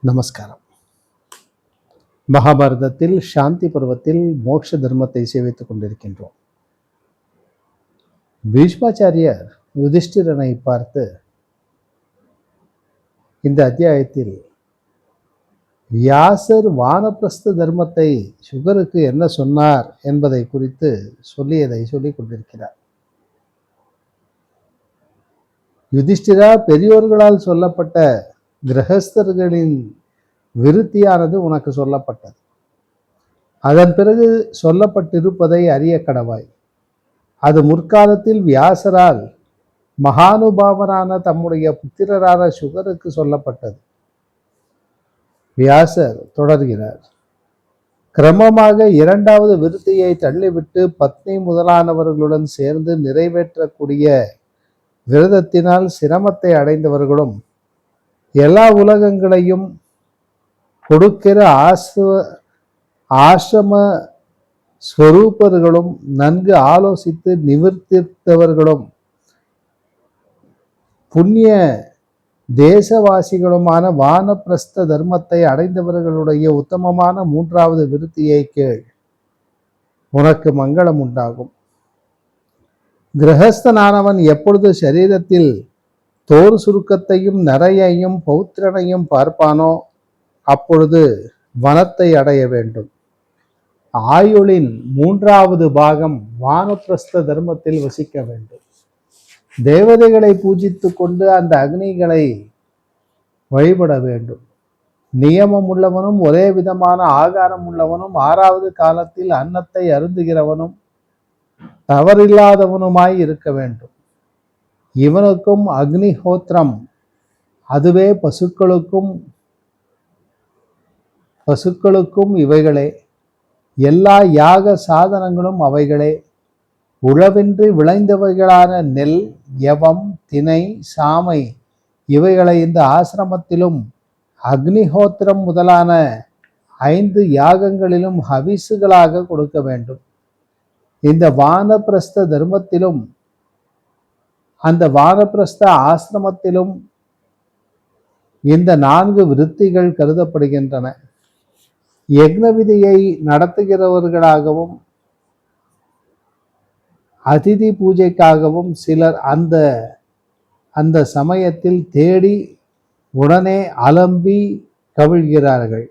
நமஸ்காரம். மகாபாரதத்தில் சாந்தி பருவத்தில் மோட்ச தர்மத்தை சேவித்துக் கொண்டிருக்கின்றோம். பீஷ்மாச்சாரியர் யுதிஷ்டிரனை பார்த்து இந்த அத்தியாயத்தில் வியாசர் வானப்பிரஸ்த தர்மத்தை சுகருக்கு என்ன சொன்னார் என்பதை குறித்து சொல்லிக் கொண்டிருக்கிறார். யுதிஷ்டிரா, பெரியோர்களால் சொல்லப்பட்ட கிரகஸ்தர்களின் விருத்தியானது உனக்கு சொல்லப்பட்டது. அதன் பிறகு சொல்லப்பட்டிருப்பதை அறிய கடவாய். அது முற்காலத்தில் வியாசரால் மகானுபாவரான தம்முடைய புத்திரரான சுகருக்கு சொல்லப்பட்டது. வியாசர் தொடர்கிறார். கிரமமாக இரண்டாவது விருத்தியை தள்ளிவிட்டு பத்னி முதலானவர்களுடன் சேர்ந்து நிறைவேற்றக்கூடிய விரதத்தினால் சிரமத்தை அடைந்தவர்களும் எல்லா உலகங்களையும் கொடுக்கிற ஆசிரம ஸ்வரூபர்களும் நன்கு ஆலோசித்து நிவர்த்தித்தவர்களும் புண்ணிய தேசவாசிகளுமான வானப்பிரஸ்த தர்மத்தை அடைந்தவர்களுடைய உத்தமமான மூன்றாவது விருத்தியை கேள், உனக்கு மங்களம் உண்டாகும். கிரகஸ்தனானவன் எப்பொழுது சரீரத்தில் தோல் சுருக்கத்தையும் நரையையும் பௌத்திரனையும் பார்ப்பானோ அப்பொழுது வனத்தை அடைய வேண்டும். ஆயுளின் மூன்றாவது பாகம் வானப்பிரஸ்த தர்மத்தில் வசிக்க வேண்டும். தேவதைகளை பூஜித்து கொண்டு அந்த அக்னிகளை வழிபட வேண்டும். நியமம் உள்ளவனும் ஒரே விதமான ஆகாரம் உள்ளவனும் ஆறாவது காலத்தில் அன்னத்தை அருந்துகிறவனும் தவறில்லாதவனுமாய் இருக்க வேண்டும். இவனுக்கும் அக்னிஹோத்திரம், அதுவே பசுக்களுக்கும் இவைகளே. எல்லா யாக சாதனங்களும் அவைகளே. உழவின்றி விளைந்தவைகளான நெல், யவம், தினை, சாமை இவைகளை இந்த ஆசிரமத்திலும் அக்னிஹோத்திரம் முதலான 5 யாகங்களிலும் ஹவிசுகளாக கொடுக்க வேண்டும். இந்த வானப்பிரஸ்த தர்மத்திலும் அந்த வானப்பிரஸ்த ஆசிரமத்திலும் இந்த 4 விருத்திகள் கருதப்படுகின்றன. யக்னவிதியை நடத்துகிறவர்களாகவும் அதிதி பூஜைக்காகவும் சிலர் அந்த சமயத்தில் தேடி உடனே அலம்பி கவிழ்கிறார்கள்.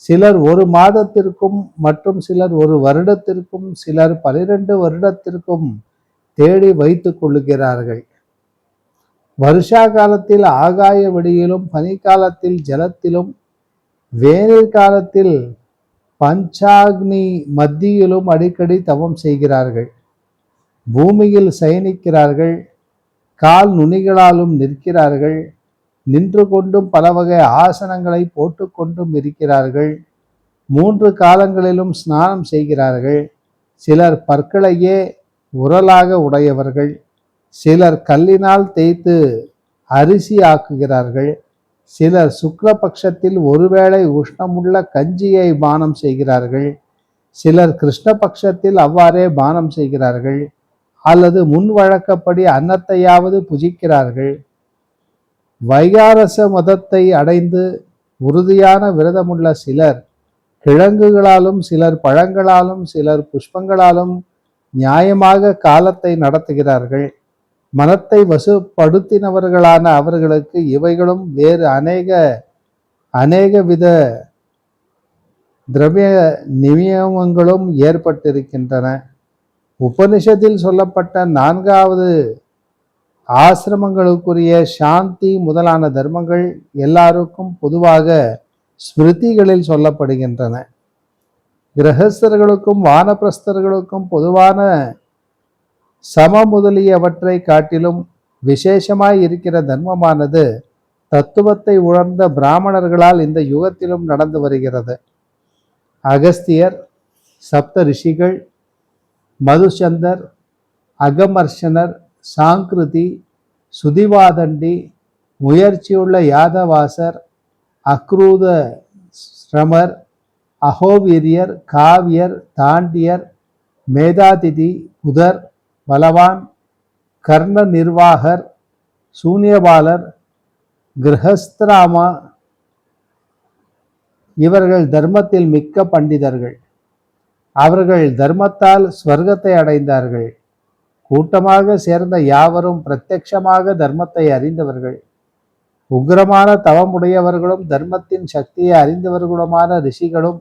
சிலர் 1 மாதத்திற்கும் மற்றும் சிலர் 1 வருடத்திற்கும் சிலர் 12 வருடத்திற்கும் தேடி வைத்துக் கொள்ளுகிறார்கள். வருஷா காலத்தில் ஆகாய வெளியிலும் பனிக்காலத்தில் ஜலத்திலும் வேனில் காலத்தில் பஞ்சாக்னி மத்தியிலும் அடிக்கடி தவம் செய்கிறார்கள். பூமியில் சயனிக்கிறார்கள். கால் நுனிகளாலும் நிற்கிறார்கள். நின்று கொண்டும் பல வகை ஆசனங்களை போட்டுக்கொண்டும் இருக்கிறார்கள். 3 காலங்களிலும் ஸ்நானம் செய்கிறார்கள். சிலர் பற்களையே உரலாக உடையவர்கள். சிலர் கல்லினால் தேய்த்து அரிசி ஆக்குகிறார்கள். சிலர் சுக்லபக்ஷத்தில் ஒருவேளை உஷ்ணமுள்ள கஞ்சியை பானம் செய்கிறார்கள். சிலர் கிருஷ்ணபக்ஷத்தில் அவ்வாறே பானம் செய்கிறார்கள் அல்லது முன் வழக்கப்படி அன்னத்தையாவது புஜிக்கிறார்கள். வைகாரச மதத்தை அடைந்து உறுதியான விரதமுள்ள சிலர் கிழங்குகளாலும் சிலர் பழங்களாலும் சிலர் புஷ்பங்களாலும் நியாயமாக காலத்தை நடத்துகிறார்கள். மனத்தை வசுப்படுத்தினவர்களான அவர்களுக்கு இவைகளும் வேறு அநேக வித திரவிய நியமங்களும் ஏற்பட்டிருக்கின்றன. உபனிஷத்தில் சொல்லப்பட்ட 4வது ஆசிரமங்களுக்குரிய சாந்தி முதலான தர்மங்கள் எல்லாருக்கும் பொதுவாக ஸ்மிருதிகளில் சொல்லப்படுகின்றன. கிரகஸ்தர்களுக்கும் வானப்பிரஸ்தர்களுக்கும் பொதுவான சம முதலியவற்றை காட்டிலும் விசேஷமாய் இருக்கிற தர்மமானது தத்துவத்தை உணர்ந்த பிராமணர்களால் இந்த யுகத்திலும் நடந்து வருகிறது. அகஸ்தியர், சப்த ரிஷிகள், மதுசந்தர், அகமர்ஷனர், சாங்கிருதி, சுதிவாதண்டி, முயற்சியுள்ள யாதவாசர், அக்ரூத ஸ்ரமர், அகோவீரியர், காவியர், தாண்டியர், மேதாதிதி, புதர், பலவான், கர்ண நிர்வாகர், சூன்யபாலர், கிரகஸ்திராமா, இவர்கள் தர்மத்தில் மிக்க பண்டிதர்கள். அவர்கள் தர்மத்தால் ஸ்வர்க்கத்தை அடைந்தார்கள். கூட்டமாக சேர்ந்த யாவரும் பிரத்யட்சமாக தர்மத்தை அறிந்தவர்கள். உக்கிரமான தவமுடையவர்களும் தர்மத்தின் சக்தியை அறிந்தவர்களுமான ரிஷிகளும்,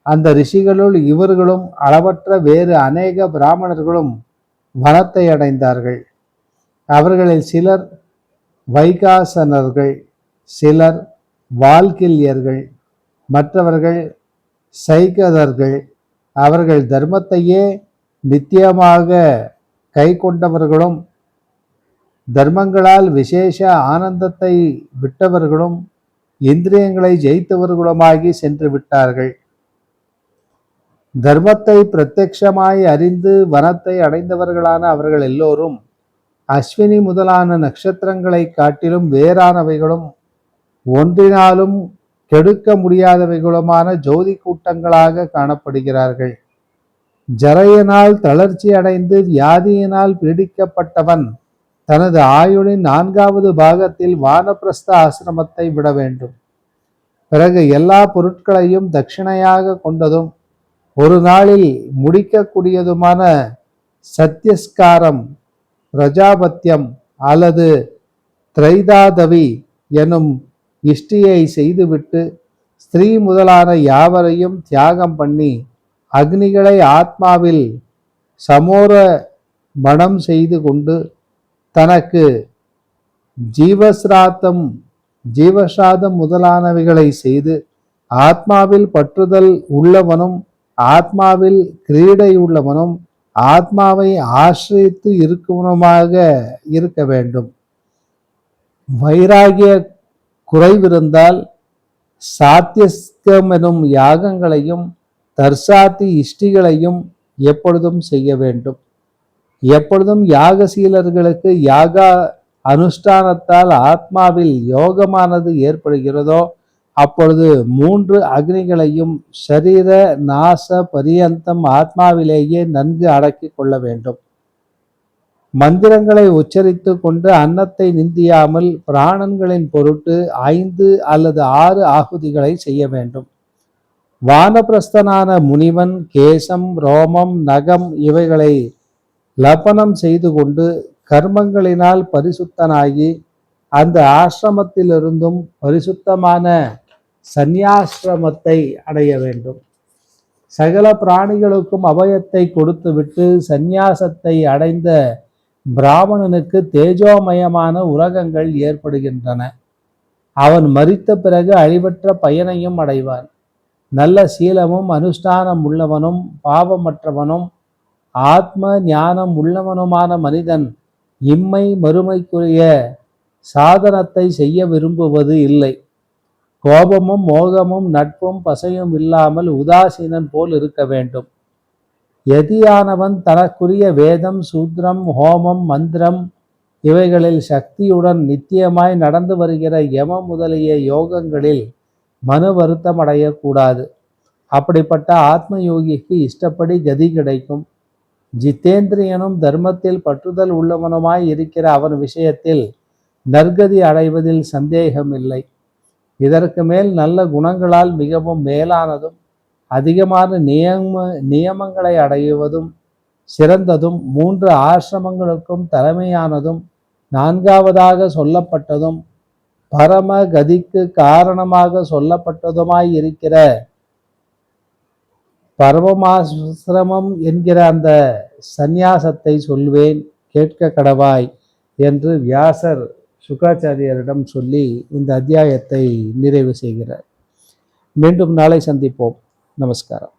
அந்த ரிஷிகளுள் இவர்களும் அளவற்ற வேறு அநேக பிராமணர்களும் வனத்தை அடைந்தார்கள். அவர்களில் சிலர் வைகாசனர்கள், சிலர் வால்கில்யர்கள், மற்றவர்கள் சைகதர்கள். அவர்கள் தர்மத்தையே நித்தியமாக கை கொண்டவர்களும் தர்மங்களால் விசேஷ ஆனந்தத்தை விட்டவர்களும் இந்திரியங்களை ஜெயித்தவர்களுமாகி சென்று விட்டார்கள். தர்மத்தை பிரத்யட்சமாய் அறிந்து வனத்தை அடைந்தவர்களான அவர்கள் எல்லோரும் அஸ்வினி முதலான நட்சத்திரங்களை காட்டிலும் வேறானவைகளும் ஒன்றினாலும் கெடுக்க முடியாதவைகளுமான ஜோதி கூட்டங்களாக காணப்படுகிறார்கள். ஜரையனால் தளர்ச்சி அடைந்து வியாதியினால் பீடிக்கப்பட்டவன் தனது ஆயுளின் 4வது பாகத்தில் வானப்பிரஸ்த ஆசிரமத்தை விட வேண்டும். பிறகு எல்லா பொருட்களையும் தட்சிணையாக கொண்டதும் ஒரு நாளில் முடிக்கக்கூடியதுமான சத்தியஸ்காரம், பிரஜாபத்தியம் அல்லது திரைதாதவி எனும் இஷ்டியை செய்துவிட்டு ஸ்திரீ முதலான யாவரையும் தியாகம் பண்ணி அக்னிகளை ஆத்மாவில் சமோர மணம் செய்து கொண்டு தனக்கு ஜீவசாதம் முதலானவைகளை செய்து ஆத்மாவில் பற்றுதல் உள்ளவனும் ஆத்மாவில் கிரீடை உள்ளவனும் ஆத்மாவை ஆசிரித்து இருக்கவனுமாக இருக்க வேண்டும். வைராகிய குறைவிருந்தால் சாத்தியஸ்கம் எனும் யாகங்களையும் தர்சாத்தி இஷ்டிகளையும் எப்பொழுதும் செய்ய வேண்டும். எப்பொழுதும் யாகசீலர்களுக்கு யாக அனுஷ்டானத்தால் ஆத்மாவில் யோகமானது ஏற்படுகிறதோ அப்பொழுது 3 அக்னிகளையும் சரீர நாச பரியந்தம் ஆத்மாவிலேயே நன்கு அடக்கி கொள்ள வேண்டும். மந்திரங்களை உச்சரித்து கொண்டு அன்னத்தை நிந்தியாமல் பிராணன்களின் பொருட்டு 5 அல்லது 6 ஆகுதிகளை செய்ய வேண்டும். வானப்பிரஸ்தனான முனிவன் கேசம், ரோமம், நகம் இவைகளை லபனம் செய்து கொண்டு கர்மங்களினால் பரிசுத்தனாகி அந்த ஆசிரமத்திலிருந்தும் பரிசுத்தமான சந்நியாசிரமத்தை அடைய வேண்டும். சகல பிராணிகளுக்கும் அபயத்தை கொடுத்துவிட்டு சந்நியாசத்தை அடைந்த பிராமணனுக்கு தேஜோமயமான உலகங்கள் ஏற்படுகின்றன. அவன் மரித்த பிறகு அழிவற்ற பயனையும் அடைவான். நல்ல சீலமும் அனுஷ்டானம் உள்ளவனும் பாவமற்றவனும் ஆத்ம ஞானம் உள்ளவனுமான மனிதன் இம்மை மறுமைக்குரிய சாதனத்தை செய்ய விரும்புவது இல்லை. கோபமும் மோகமும் நட்பும் பசையும் இல்லாமல் உதாசீனன் போல் இருக்க வேண்டும். யதியானவன் தனக்குரிய வேதம், சூத்ரம், ஹோமம், மந்திரம் இவைகளில் சக்தியுடன் நித்தியமாய் நடந்து வருகிற யம முதலிய யோகங்களில் மனு வருத்தம் அடையக்கூடாது. அப்படிப்பட்ட ஆத்ம யோகிக்கு இஷ்டப்படி கதி கிடைக்கும். ஜிதேந்திரியனும் தர்மத்தில் பற்றுதல் உள்ளவனுமாய் இருக்கிற அவன் விஷயத்தில் நற்கதி அடைவதில் சந்தேகமில்லை. இதற்கு மேல் நல்ல குணங்களால் மிகவும் மேலானதும் அதிகமான நியமங்களை அடைவதும் சிறந்ததும் 3 ஆசிரமங்களுக்கும் தலைமையானதும் 4வதாக சொல்லப்பட்டதும் பரம கதிக்கு காரணமாக சொல்லப்பட்டதுமாய் இருக்கிற பரமாசிரமம் என்கிற அந்த சந்நியாசத்தை சொல்வேன், கேட்க கடவாய் என்று வியாசர் சுகாச்சாரியரிடம் சொல்லி இந்த அத்தியாயத்தை நிறைவு செய்கிறார். மீண்டும் நாளை சந்திப்போம். நமஸ்காரம்.